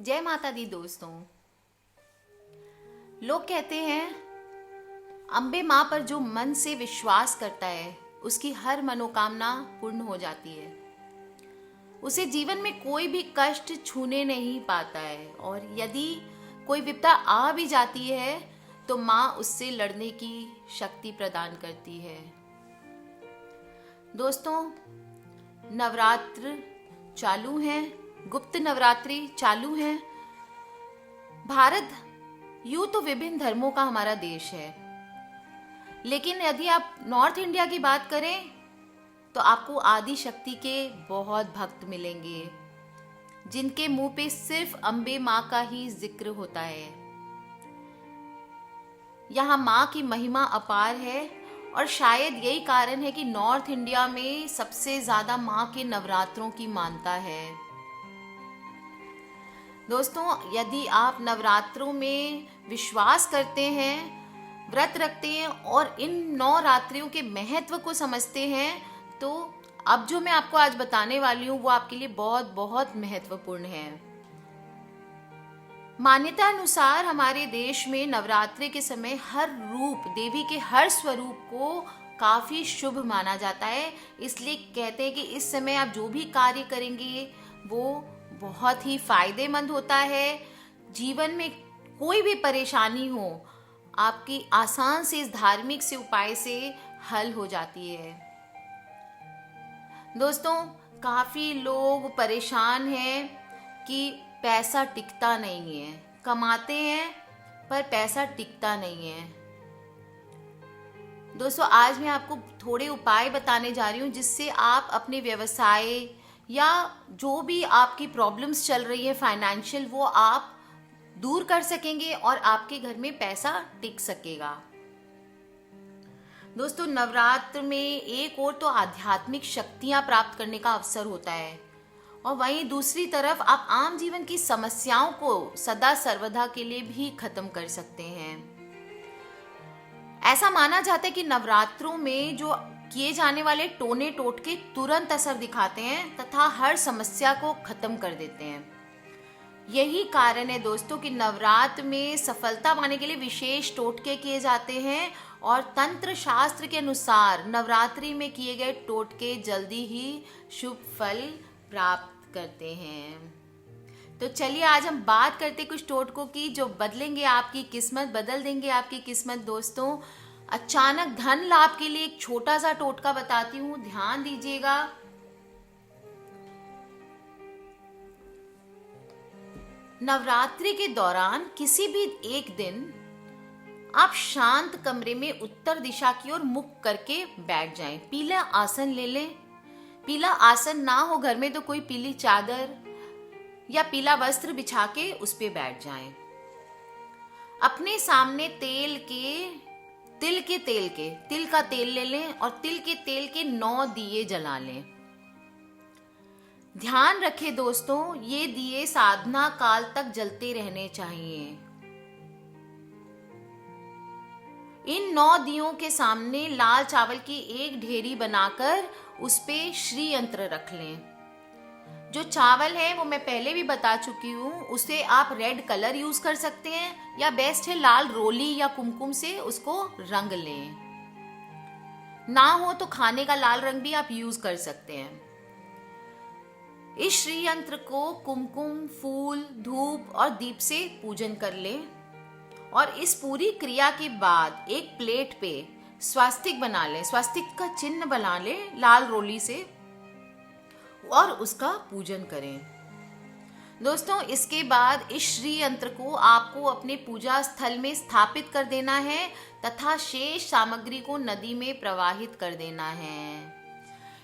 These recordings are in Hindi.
जय माता दी दोस्तों। लोग कहते हैं अम्बे माँ पर जो मन से विश्वास करता है उसकी हर मनोकामना पूर्ण हो जाती है। उसे जीवन में कोई भी कष्ट छूने नहीं पाता है और यदि कोई विपदा आ भी जाती है तो माँ उससे लड़ने की शक्ति प्रदान करती है। दोस्तों, नवरात्र चालू हैं, गुप्त नवरात्रि चालू हैं। भारत यूं तो विभिन्न धर्मों का हमारा देश है, लेकिन यदि आप नॉर्थ इंडिया की बात करें तो आपको आदि शक्ति के बहुत भक्त मिलेंगे जिनके मुंह पे सिर्फ अम्बे माँ का ही जिक्र होता है। यहाँ माँ की महिमा अपार है और शायद यही कारण है कि नॉर्थ इंडिया में सबसे ज्यादा माँ के नवरात्रों की मान्यता है। दोस्तों, यदि आप नवरात्रों में विश्वास करते हैं, व्रत रखते हैं और इन 9 रात्रियों के महत्व को समझते हैं तो अब जो मैं आपको आज बताने वाली हूँ वो आपके लिए बहुत बहुत महत्वपूर्ण है। मान्यता अनुसार हमारे देश में नवरात्रि के समय हर रूप, देवी के हर स्वरूप को काफी शुभ माना जाता है। इसलिए कहते हैं कि इस समय आप जो भी कार्य करेंगे वो बहुत ही फायदेमंद होता है। जीवन में कोई भी परेशानी हो आपकी आसान से इस धार्मिक से उपाय से हल हो जाती है। दोस्तों, काफी लोग परेशान हैं कि पैसा टिकता नहीं है, कमाते हैं पर पैसा टिकता नहीं है। दोस्तों, आज मैं आपको थोड़े उपाय बताने जा रही हूँ जिससे आप अपने व्यवसाय या जो भी आपकी प्रॉब्लम्स चल रही है फाइनेंशियल, वो आप दूर कर सकेंगे और आपके घर में पैसा टिक सकेगा। दोस्तों, नवरात्र में एक और तो आध्यात्मिक शक्तियां प्राप्त करने का अवसर होता है और वहीं दूसरी तरफ आप आम जीवन की समस्याओं को सदा सर्वदा के लिए भी खत्म कर सकते हैं। ऐसा माना जाता है कि नवरात्रों में जो किए जाने वाले टोने टोटके तुरंत असर दिखाते हैं तथा हर समस्या को खत्म कर देते हैं। यही कारण है दोस्तों कि नवरात्र में सफलता पाने के लिए विशेष टोटके किए जाते हैं और तंत्र शास्त्र के अनुसार नवरात्रि में किए गए टोटके जल्दी ही शुभ फल प्राप्त करते हैं। तो चलिए आज हम बात करते कुछ टोटकों की जो बदलेंगे आपकी किस्मत, बदल देंगे आपकी किस्मत। दोस्तों, अचानक धन लाभ के लिए एक छोटा सा टोटका बताती हूँ, ध्यान दीजिएगा। नवरात्रि के दौरान किसी भी एक दिन आप शांत कमरे में उत्तर दिशा की ओर मुख करके बैठ जाएं। पीला आसन ले लें। पीला आसन ना हो घर में तो कोई पीली चादर या पीला वस्त्र बिछा के उस पे बैठ जाएं। अपने सामने तिल का तेल ले लें और तिल के तेल के 9 दिए जला लें। ध्यान रखें दोस्तों, ये दिए साधना काल तक जलते रहने चाहिए। इन 9 दियों के सामने लाल चावल की एक ढेरी बनाकर उस पे श्री यंत्र रख लें। जो चावल है वो मैं पहले भी बता चुकी हूँ, उसे आप रेड कलर यूज कर सकते हैं या बेस्ट है लाल रोली या कुमकुम से उसको रंग लें। ना हो तो खाने का लाल रंग भी आप यूज कर सकते हैं। इस श्री यंत्र को कुमकुम, फूल, धूप और दीप से पूजन कर लें और इस पूरी क्रिया के बाद एक प्लेट पे स्वास्तिक बना लें, स्वास्तिक का चिन्ह बना लें लाल रोली से और उसका पूजन करें। दोस्तों, इसके बाद इस श्री यंत्र को आपको अपने पूजा स्थल में स्थापित कर देना है तथा शेष सामग्री को नदी में प्रवाहित कर देना है।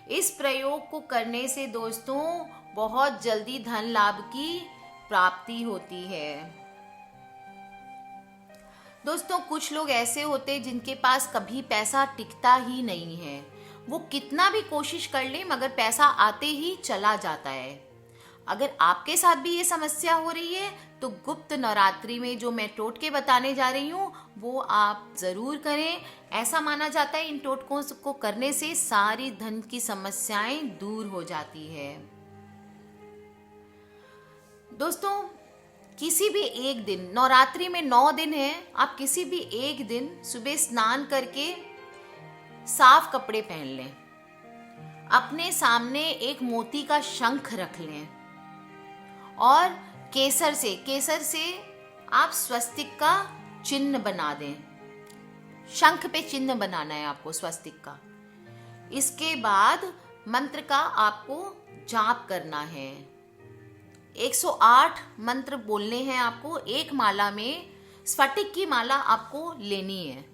इस प्रयोग को करने से दोस्तों बहुत जल्दी धन लाभ की प्राप्ति होती है। दोस्तों, कुछ लोग ऐसे होते हैं जिनके पास कभी पैसा टिकता ही नहीं है। वो कितना भी कोशिश कर ले मगर पैसा आते ही चला जाता है। अगर आपके साथ भी ये समस्या हो रही है तो गुप्त नवरात्रि में जो मैं टोटके बताने जा रही हूँ वो आप जरूर करें। ऐसा माना जाता है इन टोटकों को करने से सारी धन की समस्याएं दूर हो जाती है। दोस्तों, किसी भी एक दिन, नवरात्रि में 9 दिन है, आप किसी भी एक दिन सुबह स्नान करके साफ कपड़े पहन लें, अपने सामने एक मोती का शंख रख लें और केसर से आप स्वस्तिक का चिन्ह बना दें। शंख पे चिन्ह बनाना है आपको स्वस्तिक का। इसके बाद मंत्र का आपको जाप करना है। 108 मंत्र बोलने हैं आपको। एक माला में स्फटिक की माला आपको लेनी है।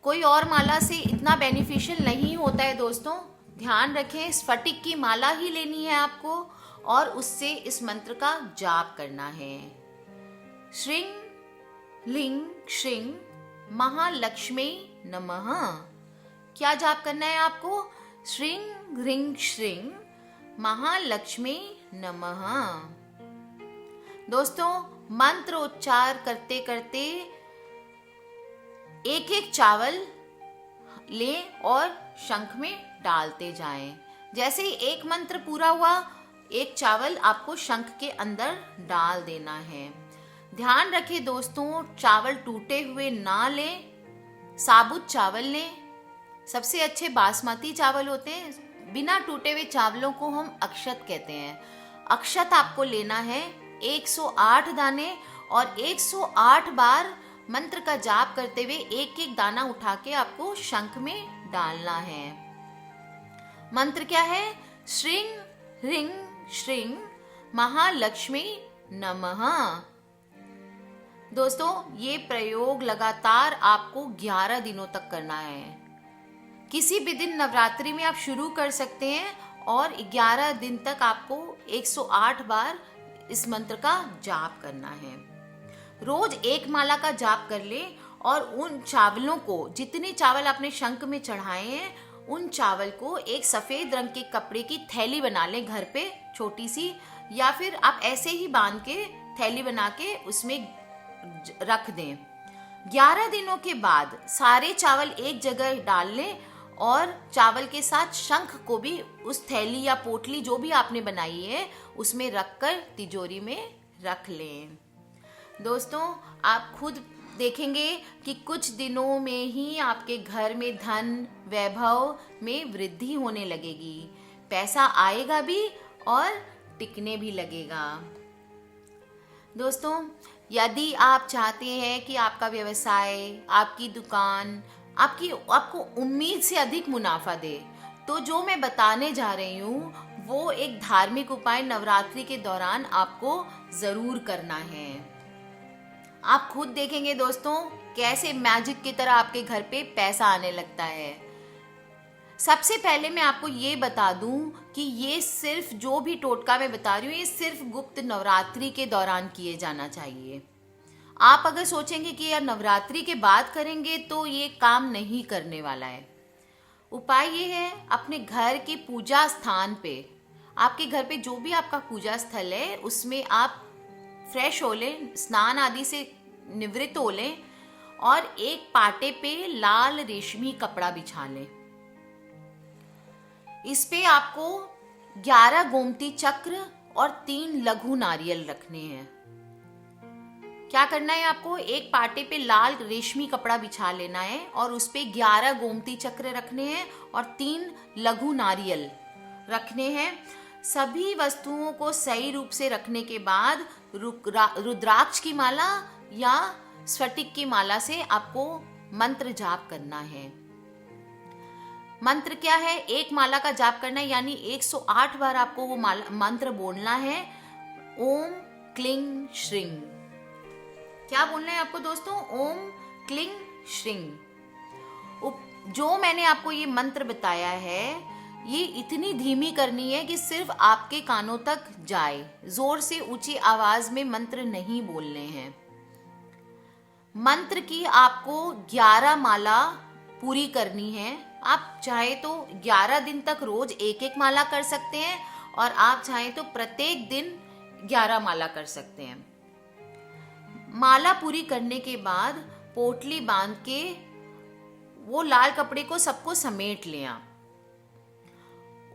कोई और माला से इतना बेनिफिशियल नहीं होता है दोस्तों, ध्यान रखें। स्फटिक की माला ही लेनी है आपको और उससे इस मंत्र का जाप करना है। श्रीं लिंग श्रीं महालक्ष्मी नमः। क्या जाप करना है आपको? श्रीं ह्रीं श्रीं महालक्ष्मी नमः। दोस्तों, मंत्र उच्चार करते करते एक एक चावल लें और शंख में डालते जाएं। जैसे ही एक मंत्र पूरा हुआ, एक चावल आपको शंख के अंदर डाल देना है। ध्यान रखें दोस्तों, चावल टूटे हुए ना लें, साबुत चावल लें। सबसे अच्छे बासमती चावल होते हैं। बिना टूटे हुए चावलों को हम अक्षत कहते हैं। अक्षत आपको लेना है 108 दाने और 108 बार मंत्र का जाप करते हुए एक एक दाना उठा के आपको शंख में डालना है। मंत्र क्या है? श्रीं ह्रीं श्रीं महालक्ष्मी नमः। दोस्तों, ये प्रयोग लगातार आपको 11 दिनों तक करना है। किसी भी दिन नवरात्रि में आप शुरू कर सकते हैं और 11 दिन तक आपको 108 बार इस मंत्र का जाप करना है। रोज एक माला का जाप कर ले और उन चावलों को, जितने चावल आपने शंख में चढ़ाए हैं, उन चावल को एक सफेद रंग के कपड़े की थैली बना लें घर पे, छोटी सी, या फिर आप ऐसे ही बांध के थैली बना के उसमें रख दें। 11 दिनों के बाद सारे चावल एक जगह डाल लें और चावल के साथ शंख को भी उस थैली या पोटली जो भी आपने बनाई है उसमें रखकर तिजोरी में रख लें। दोस्तों, आप खुद देखेंगे कि कुछ दिनों में ही आपके घर में धन वैभव में वृद्धि होने लगेगी। पैसा आएगा भी और टिकने भी लगेगा। दोस्तों, यदि आप चाहते हैं कि आपका व्यवसाय, आपकी दुकान आपको उम्मीद से अधिक मुनाफा दे, तो जो मैं बताने जा रही हूँ वो एक धार्मिक उपाय नवरात्रि के दौरान आपको जरूर करना है। आप खुद देखेंगे दोस्तों कैसे मैजिक की तरह आपके घर पे पैसा आने लगता है। सबसे पहले मैं आपको ये बता दूं कि ये सिर्फ, जो भी टोटका मैं बता रही हूँ, ये सिर्फ गुप्त नवरात्रि के दौरान किए जाना चाहिए। आप अगर सोचेंगे कि यार नवरात्रि के बाद करेंगे तो ये काम नहीं करने वाला है। उपाय ये है, अपने घर के पूजा स्थान पे, आपके घर पे जो भी आपका पूजा स्थल है उसमें आप फ्रेश हो लें, स्नान आदि से निवृत्त हो लें और एक पाटे पे लाल रेशमी कपड़ा बिछा लें। इस पे आपको 11 गोमती चक्र और 3 लघु नारियल रखने हैं। क्या करना है आपको? एक पाटे पे लाल रेशमी कपड़ा बिछा लेना है और उस पे 11 गोमती चक्र रखने हैं और 3 लघु नारियल रखने हैं। सभी वस्तुओं को सही रूप से रखने के बाद रुद्राक्ष की माला या स्फटिक की माला से आपको मंत्र जाप करना है। मंत्र क्या है? एक माला का जाप करना है, यानी 108 बार आपको वो मंत्र बोलना है। ओम क्लीं श्रीं। क्या बोलना है आपको दोस्तों? ओम क्लीं श्रीं। जो मैंने आपको ये मंत्र बताया है, ये इतनी धीमी करनी है कि सिर्फ आपके कानों तक जाए। जोर से ऊंची आवाज में मंत्र नहीं बोलने हैं। मंत्र की आपको 11 माला पूरी करनी है। आप चाहे तो 11 दिन तक रोज एक एक माला कर सकते हैं और आप चाहे तो प्रत्येक दिन 11 माला कर सकते हैं। माला पूरी करने के बाद पोटली बांध के वो लाल कपड़े को सबको समेट लें आप।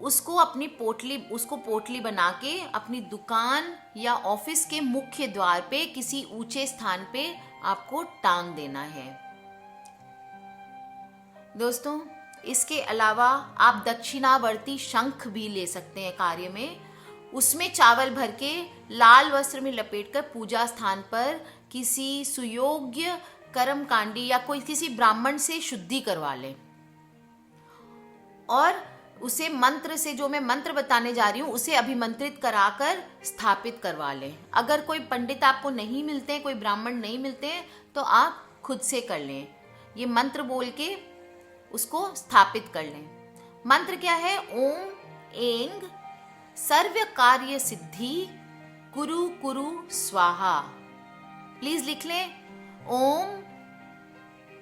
उसको पोटली बना के अपनी दुकान या ऑफिस के मुख्य द्वार पे किसी ऊंचे स्थान पे आपको टांग देना है। दोस्तों, इसके अलावा आप दक्षिणावर्ती शंख भी ले सकते हैं कार्य में। उसमें चावल भर के लाल वस्त्र में लपेटकर पूजा स्थान पर किसी सुयोग्य कर्मकांडी या कोई किसी ब्राह्मण से शुद्धि करवा लें और उसे मंत्र से, जो मैं मंत्र बताने जा रही हूँ, उसे अभिमंत्रित कराकर स्थापित करवा लें। अगर कोई पंडित आपको नहीं मिलते, कोई ब्राह्मण नहीं मिलते, तो आप खुद से कर लें। ये मंत्र बोल के उसको स्थापित कर लें। मंत्र क्या है? ओम ऐंग सर्व कार्य सिद्धि कुरु कुरु स्वाहा। प्लीज लिख लें, ओम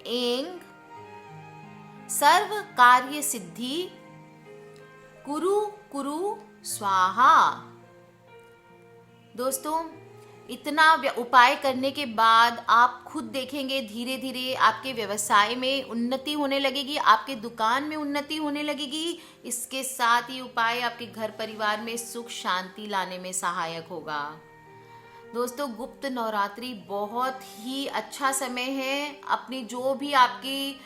ऐंग सर्व कार्य सिद्धि कुरु कुरु स्वाहा। दोस्तों, इतना उपाय करने के बाद आप खुद देखेंगे धीरे धीरे आपके व्यवसाय में उन्नति होने लगेगी, आपके दुकान में उन्नति होने लगेगी। इसके साथ ही उपाय आपके घर परिवार में सुख शांति लाने में सहायक होगा। दोस्तों, गुप्त नवरात्रि बहुत ही अच्छा समय है अपनी जो भी आपकी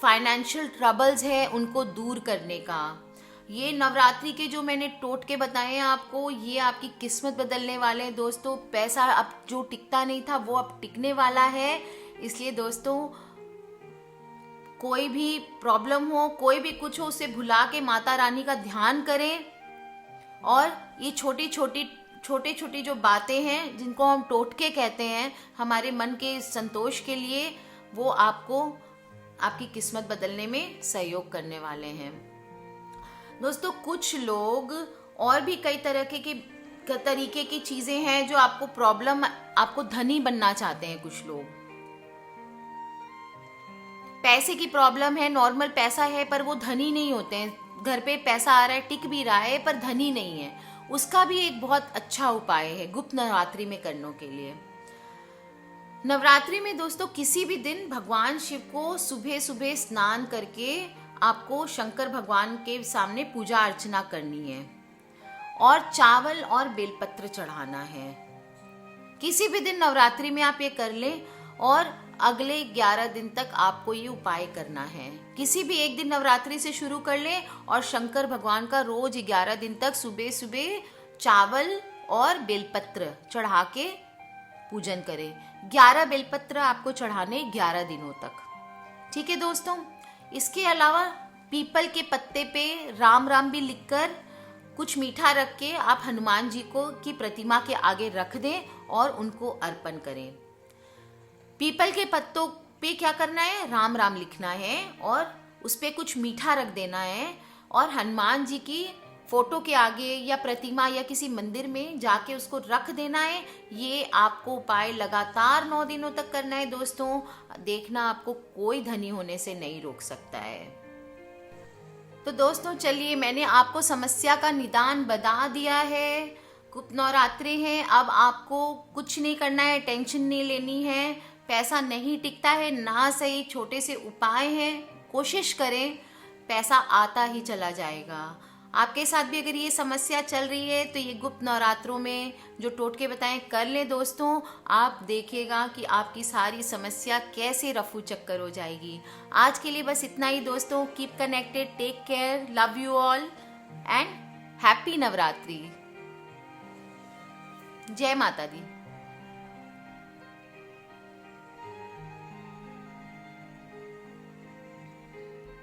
फाइनेंशियल ट्रबल्स हैं उनको दूर करने का। ये नवरात्रि के जो मैंने टोटके बताए हैं आपको, ये आपकी किस्मत बदलने वाले हैं। दोस्तों, पैसा अब जो टिकता नहीं था वो अब टिकने वाला है। इसलिए दोस्तों, कोई भी प्रॉब्लम हो, कोई भी कुछ हो, उसे भुला के माता रानी का ध्यान करें। और ये छोटी छोटी जो बातें हैं जिनको हम टोटके कहते हैं हमारे मन के संतोष के लिए, वो आपको आपकी किस्मत बदलने में सहयोग करने वाले हैं। दोस्तों, कुछ लोग और भी कई तरीके की चीजें हैं जो आपको धनी बनना चाहते हैं। कुछ लोग पैसे की प्रॉब्लम है, नॉर्मल पैसा है पर वो धनी नहीं होते हैं। घर पे पैसा आ रहा है, टिक भी रहा है, पर धनी नहीं है। उसका भी एक बहुत अच्छा उपाय है गुप्त नवरात्रि में करने के लिए। नवरात्रि में दोस्तों किसी भी दिन भगवान शिव को सुबह सुबह स्नान करके आपको शंकर भगवान के सामने पूजा अर्चना करनी है और चावल और बेलपत्र चढ़ाना है। किसी भी दिन नवरात्रि में आप ये कर लें और अगले 11 दिन तक आपको ये उपाय करना है। किसी भी एक दिन नवरात्रि से शुरू कर लें और शंकर भगवान का रोज 11 दिन तक सुबह सुबह चावल और बेलपत्र चढ़ा के पूजन करें। 11 बेलपत्र आपको चढ़ाने 11 दिनों तक। ठीक है दोस्तों, इसके अलावा पीपल के पत्ते पे राम राम भी लिखकर कुछ मीठा रख के आप हनुमान जी को की प्रतिमा के आगे रख दें और उनको अर्पण करें। पीपल के पत्तों पे क्या करना है? राम राम लिखना है और उस पे कुछ मीठा रख देना है और हनुमान जी की फोटो के आगे या प्रतिमा या किसी मंदिर में जाके उसको रख देना है। ये आपको उपाय लगातार 9 दिनों तक करना है दोस्तों। देखना, आपको कोई धनी होने से नहीं रोक सकता है। तो दोस्तों चलिए, मैंने आपको समस्या का निदान बता दिया है। गुप्त नवरात्रि है, अब आपको कुछ नहीं करना है, टेंशन नहीं लेनी है। पैसा नहीं टिकता है ना, सही छोटे से उपाय हैं, कोशिश करें, पैसा आता ही चला जाएगा। आपके साथ भी अगर ये समस्या चल रही है तो ये गुप्त नवरात्रों में जो टोटके बताएं कर लें दोस्तों। आप देखिएगा कि आपकी सारी समस्या कैसे रफू चक्कर हो जाएगी। आज के लिए बस इतना ही दोस्तों। Keep connected, take care, love you all and happy Navratri. जय माता दी।